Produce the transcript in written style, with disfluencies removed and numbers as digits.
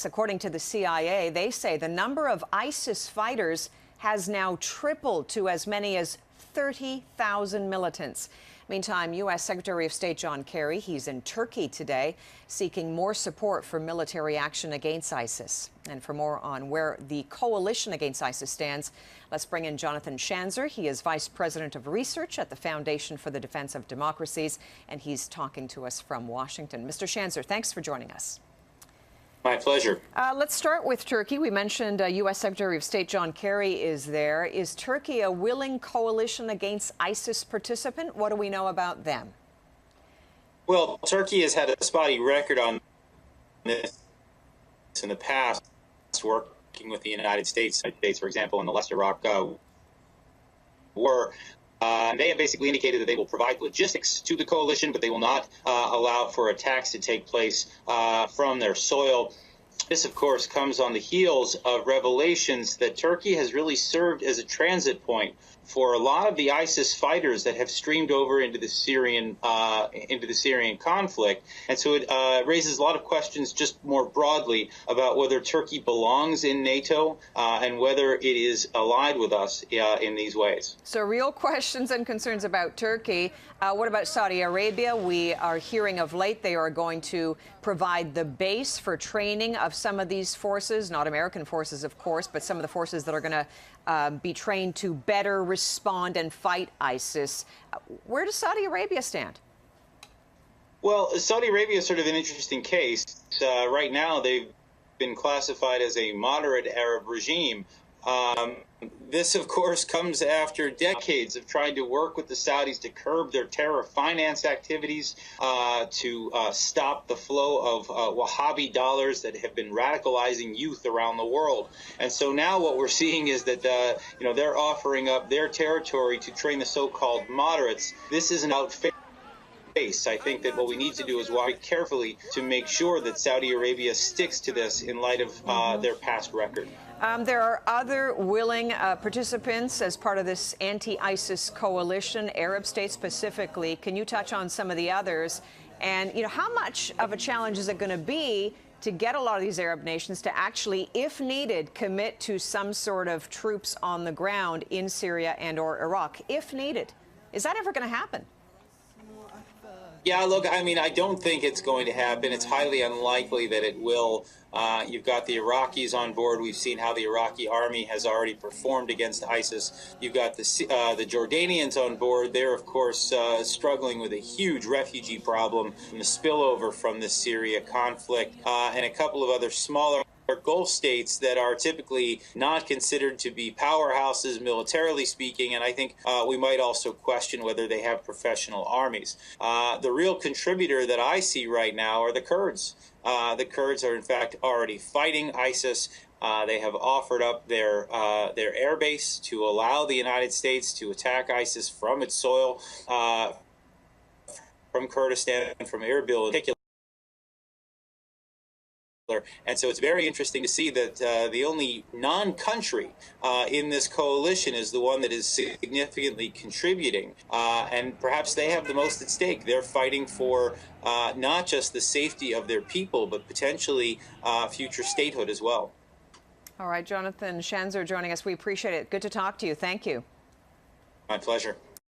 According to the CIA, they say the number of ISIS fighters has now tripled to as many as 30,000 militants. Meantime, U.S. Secretary of State John Kerry, he's in Turkey today, seeking more support for military action against ISIS. And for more on where the coalition against ISIS stands, let's bring in Jonathan Schanzer. He is Vice President of Research at the Foundation for the Defense of Democracies, and he's talking to us from Washington. Mr. Schanzer, thanks for joining us. My pleasure. Let's start with Turkey. We mentioned U.S. Secretary of State John Kerry is there. Is Turkey a willing coalition against ISIS participant? What do we know about them? Well, Turkey has had a spotty record on this in the past, working with the United States, for example, in the West Iraq war. They have basically indicated that they will provide logistics to the coalition, but they will not allow for attacks to take place from their soil. This, of course, comes on the heels of revelations that Turkey has really served as a transit point for a lot of the ISIS fighters that have streamed over into the Syrian conflict. And so it raises a lot of questions just more broadly about whether Turkey belongs in NATO and whether it is allied with us in these ways. So real questions and concerns about Turkey. What about Saudi Arabia? We are hearing of late they are going to provide the base for training of some of these forces, not American forces, of course, but some of the forces that are going to be trained to better respond and fight ISIS. Where does Saudi Arabia stand? Well, Saudi Arabia is sort of an interesting case. Right now, they've been classified as a moderate Arab regime. This, of course, comes after decades of trying to work with the Saudis to curb their terror finance activities, to stop the flow of Wahhabi dollars that have been radicalizing youth around the world. And so now what we're seeing is that they're offering up their territory to train the so-called moderates. This is an outfit. I think that what we need to do is watch carefully to make sure that Saudi Arabia sticks to this in light of their past record. There are other willing participants as part of this anti-ISIS coalition, Arab states specifically. Can you touch on some of the others? And, how much of a challenge is it going to be to get a lot of these Arab nations to actually, if needed, commit to some sort of troops on the ground in Syria and or Iraq, if needed? Is that ever going to happen? Yeah, look, I don't think it's going to happen. It's highly unlikely that it will. You've got the Iraqis on board. We've seen how the Iraqi army has already performed against ISIS. You've got the Jordanians on board. They're, of course, struggling with a huge refugee problem from the spillover from the Syria conflict, and a couple of other smaller Gulf states that are typically not considered to be powerhouses militarily speaking, and I think we might also question whether they have professional armies. The real contributor that I see right now are the Kurds. The Kurds are in fact already fighting ISIS. They have offered up their air base to allow the United States to attack ISIS from its soil, from Kurdistan, and from Erbil in particular. And so it's very interesting to see that the only non-country in this coalition is the one that is significantly contributing. And perhaps they have the most at stake. They're fighting for not just the safety of their people, but potentially future statehood as well. All right, Jonathan Schanzer joining us. We appreciate it. Good to talk to you. Thank you. My pleasure.